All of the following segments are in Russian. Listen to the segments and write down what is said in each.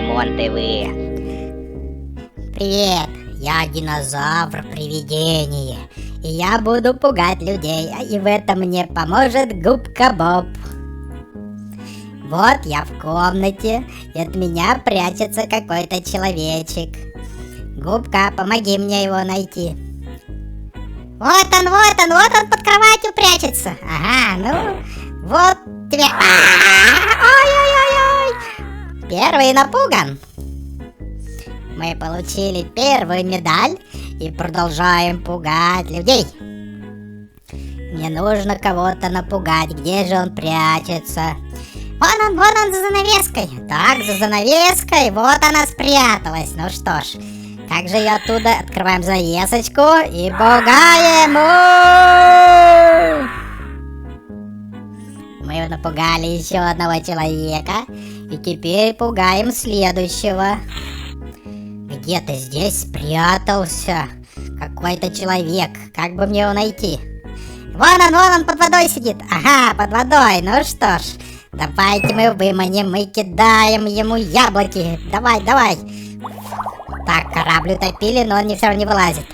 Даймон ТВ. Привет, я динозавр-привидение, и я буду пугать людей, и в этом мне поможет Губка Боб. Вот я в комнате, и от меня прячется какой-то человечек. Губка, помоги мне его найти. Вот он под кроватью прячется. Ага, ну, вот тебе. Ой-ой-ой-ой. Первый напуган. Мы получили первую медаль и продолжаем пугать людей. Мне нужно кого-то напугать. Где же он прячется? Вон он за занавеской. Так, за занавеской. Вот она спряталась. Ну что ж, как же ее оттуда? Открываем занавесочку и пугаем. Мы напугали еще одного человека. И теперь пугаем следующего. Где-то здесь спрятался какой-то человек. Как бы мне его найти? Вон он под водой сидит. Ага, под водой. Ну что ж, давайте мы выманим, мы кидаем ему яблоки. Давай. Так, корабль утопили, но он все равно не вылазит.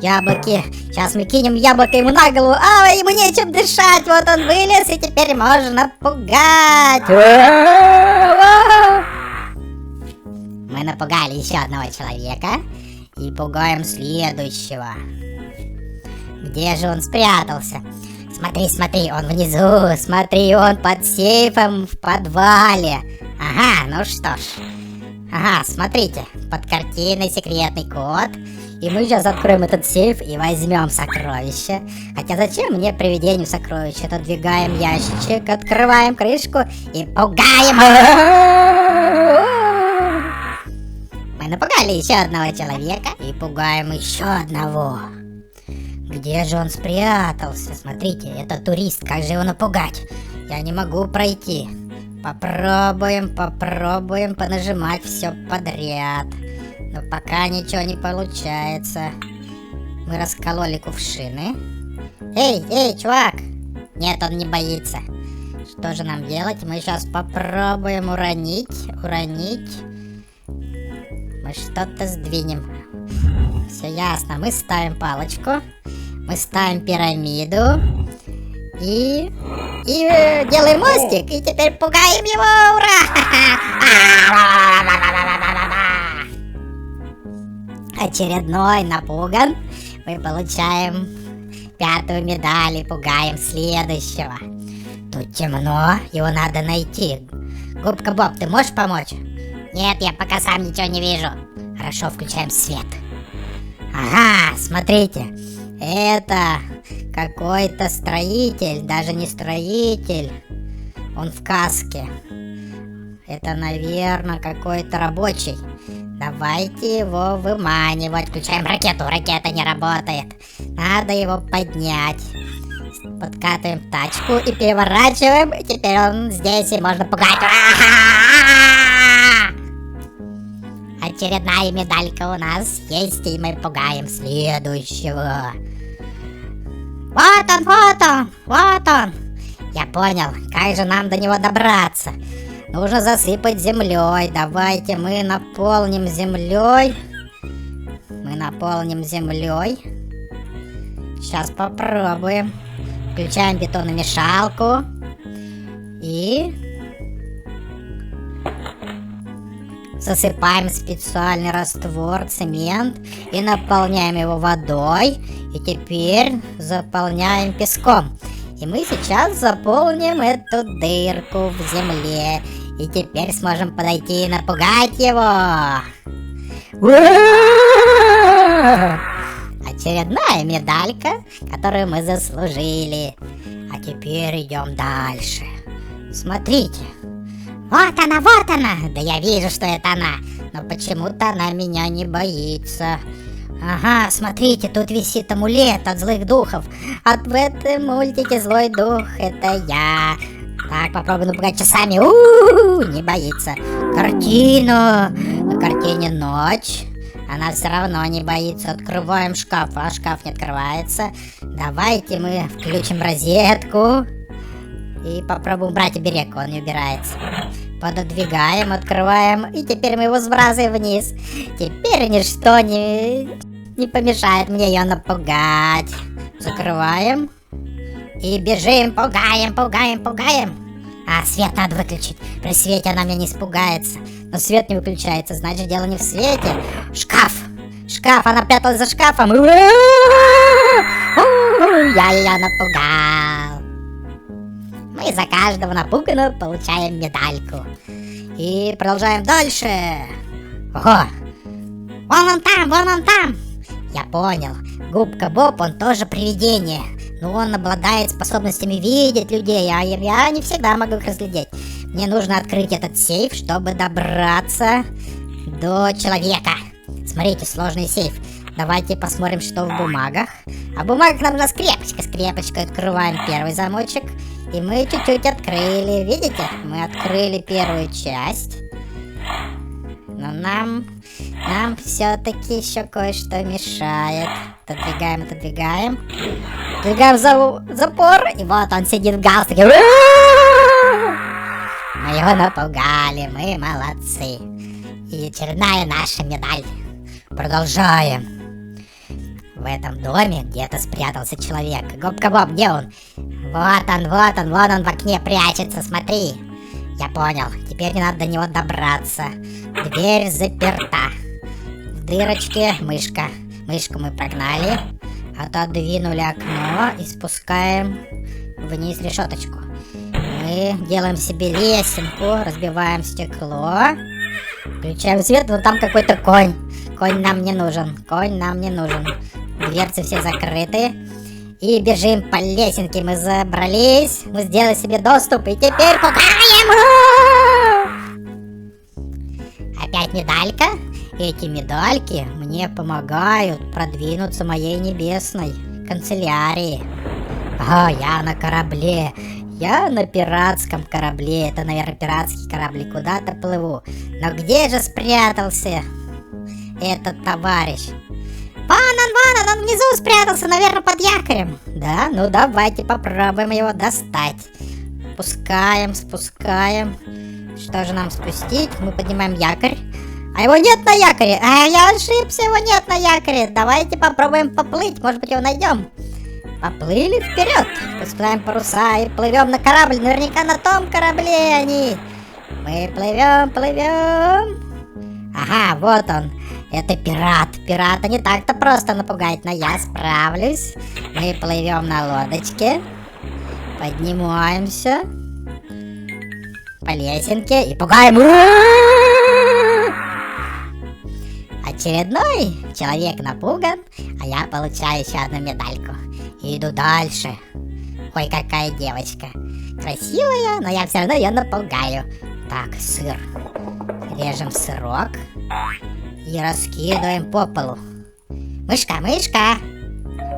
Яблоки. Сейчас мы кинем яблоко ему на голову. А, ему нечем дышать. Вот он вылез, и теперь можно пугать. Мы напугали еще одного человека и пугаем следующего. Где же он спрятался? Смотри, он внизу. Смотри, он под сейфом в подвале. Ага, ну что ж. Ага, смотрите, под картиной секретный код. И мы сейчас откроем этот сейф и возьмем сокровище. Хотя зачем мне привидению сокровища? Отодвигаем ящичек, открываем крышку и пугаем. Мы напугали еще одного человека и пугаем еще одного. Где же он спрятался? Смотрите, это турист, как же его напугать? Я не могу пройти. Попробуем понажимать все подряд. Но пока ничего не получается. Мы раскололи кувшины. Эй, чувак! Нет, он не боится. Что же нам делать? Мы сейчас попробуем уронить. Мы что-то сдвинем. Все ясно. Мы ставим палочку. Мы ставим пирамиду. И делаем мостик. И теперь пугаем его. Ура! Очередной напуган. Мы получаем 5-ю медаль и пугаем следующего. Тут темно. Его надо найти. Губка Боб, ты можешь помочь? Нет, я пока сам ничего не вижу. Хорошо, включаем свет. Ага, смотрите. Это какой-то строитель, даже не строитель. Он в каске. Это, наверное, какой-то рабочий. Давайте его выманивать. Включаем ракету. Ракета не работает. Надо его поднять. Подкатываем тачку и переворачиваем. Теперь он здесь и можно пугать. Очередная медалька у нас есть, и мы пугаем следующего. Вот он. Я понял, как же нам до него добраться. Нужно засыпать землей. Давайте мы наполним землей. Сейчас попробуем. Включаем бетономешалку. И засыпаем специальный раствор, цемент, и наполняем его водой. И теперь заполняем песком. И мы сейчас заполним эту дырку в земле. И теперь сможем подойти и напугать его. Очередная медалька, которую мы заслужили. А теперь идем дальше. Смотрите. Вот она. Да я вижу, что это она. Но почему-то она меня не боится. Ага, смотрите, тут висит амулет от злых духов. А в этом мультике злой дух — это я. Так, попробуем напугать часами. Не боится. Картина. На картине ночь. Она все равно не боится. Открываем шкаф, а шкаф не открывается. Давайте мы включим розетку. И попробуем брать оберег, он не убирается. Пододвигаем, открываем, и теперь мы его сбрасываем вниз. Теперь ничто не помешает мне ее напугать. Закрываем. И бежим, пугаем, пугаем, пугаем. А, свет надо выключить. При свете она меня не испугается. Но свет не выключается, значит дело не в свете. Шкаф! Шкаф, она пряталась за шкафом. Я ее напугал. Мы за каждого напуганного получаем медальку. И продолжаем дальше. Ого! Вон он там, вон он там! Я понял. Губка Боб, он тоже привидение. Но он обладает способностями видеть людей, а я не всегда могу их разглядеть. Мне нужно открыть этот сейф, чтобы добраться до человека. Смотрите, сложный сейф. Давайте посмотрим, что в бумагах. А в бумагах нам нужна скрепочка. Скрепочкой открываем первый замочек. И мы чуть-чуть открыли. Видите? Мы открыли первую часть. Но нам все-таки еще кое-что мешает. Отодвигаем, отодвигаем. Отодвигаем запор. И вот он сидит в галстуке. Мы его напугали. Мы молодцы. И очередная наша медаль. Продолжаем. В этом доме где-то спрятался человек. Губка Боб, где он? Вот он, вон он в окне прячется, смотри. Я понял, теперь не надо до него добраться. Дверь заперта. В дырочке мышка. Мышку мы прогнали. Отодвинули окно и спускаем вниз решеточку. Мы делаем себе лесенку, разбиваем стекло. Включаем свет, но там какой-то конь. Конь нам не нужен, конь нам не нужен. Дверцы все закрыты. И бежим по лесенке, мы забрались. Мы сделали себе доступ и теперь пугаем. Опять медалька. Эти медальки мне помогают продвинуться моей небесной канцелярии. О, я на корабле. Я на пиратском корабле. Это, наверное, пиратский корабль. Куда-то плыву. Но где же спрятался этот товарищ? Вон он внизу спрятался, наверное, под якорем. Да, ну давайте попробуем его достать. Спускаем. Что же нам спустить? Мы поднимаем якорь. А его нет на якоре. А я ошибся, его нет на якоре. Давайте попробуем поплыть, может быть, его найдем. Поплыли вперед. Спускаем паруса и плывем на корабль. Наверняка на том корабле они. Мы плывем. Ага, вот он. Это пират. Пирата не так-то просто напугать, но я справлюсь. Мы плывем на лодочке. Поднимаемся по лесенке и пугаем. Очередной человек напуган, а я получаю еще одну медальку. И иду дальше. Ой, какая девочка. Красивая, но я все равно ее напугаю. Так, сыр. Режем сырок. И раскидываем по полу. Мышка.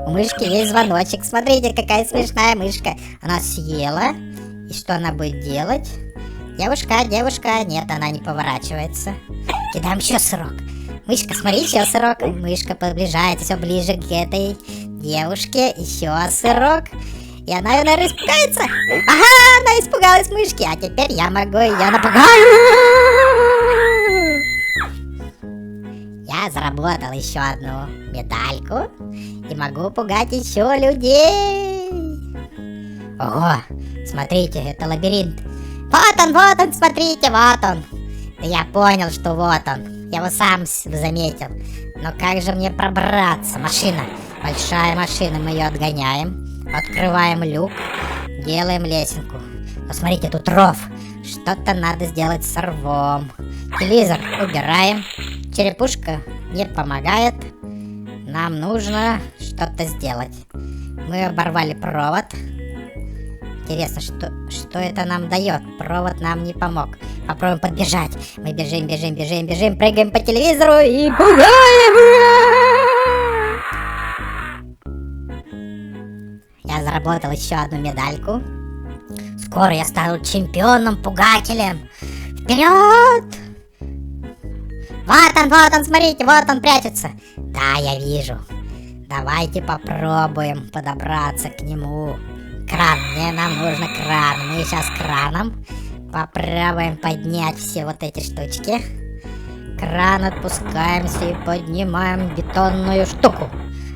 У мышки есть звоночек. Смотрите, какая смешная мышка. Она съела. И что она будет делать? Девушка. Нет, она не поворачивается. Кидаем еще сырок. Мышка, смотри, еще сырок. Мышка приближается все ближе к этой девушке. Еще сырок. И она, наверное, испугается. Ага, она испугалась мышки. А теперь я могу ее напугать. Я заработал еще одну медальку. И могу пугать еще людей. Ого, смотрите, это лабиринт. Вот он, смотрите, вот он. Да я понял, что вот он. Я его сам заметил. Но как же мне пробраться? Машина. Большая машина, мы ее отгоняем. Открываем люк. Делаем лесенку. Посмотрите, тут ров. Что-то надо сделать с рвом. Телевизор убираем. Черепушка не помогает. Нам нужно что-то сделать. Мы оборвали провод. Интересно, что это нам дает? Провод нам не помог. Попробуем подбежать. Мы бежим. Прыгаем по телевизору и пугаем. Я заработал еще одну медальку. Скоро я стану чемпионом-пугателем. Вперед! Вот он, смотрите, вот он прячется. Да, я вижу. Давайте попробуем подобраться к нему. кран. Нам нужно кран. Мы сейчас краном попробуем поднять все вот эти штучки. Кран отпускаемся и поднимаем бетонную штуку.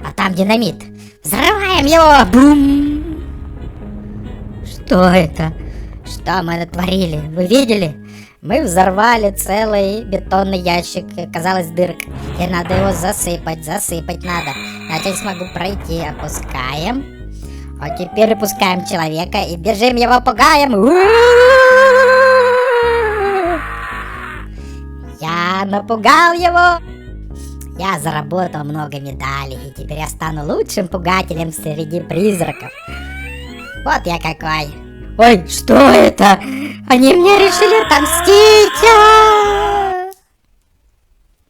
А там динамит. Взрываем его! Бум! Что это? Что мы натворили? Вы видели? Мы взорвали целый бетонный ящик. Оказалась дырка. И надо его засыпать. Засыпать надо. Иначе не смогу пройти. Опускаем. А теперь опускаем человека и бежим его пугаем. Я напугал его. Я заработал много медалей. И теперь я стану лучшим пугателем среди призраков. Вот я какой. Ой, что это? Они мне решили отомстить!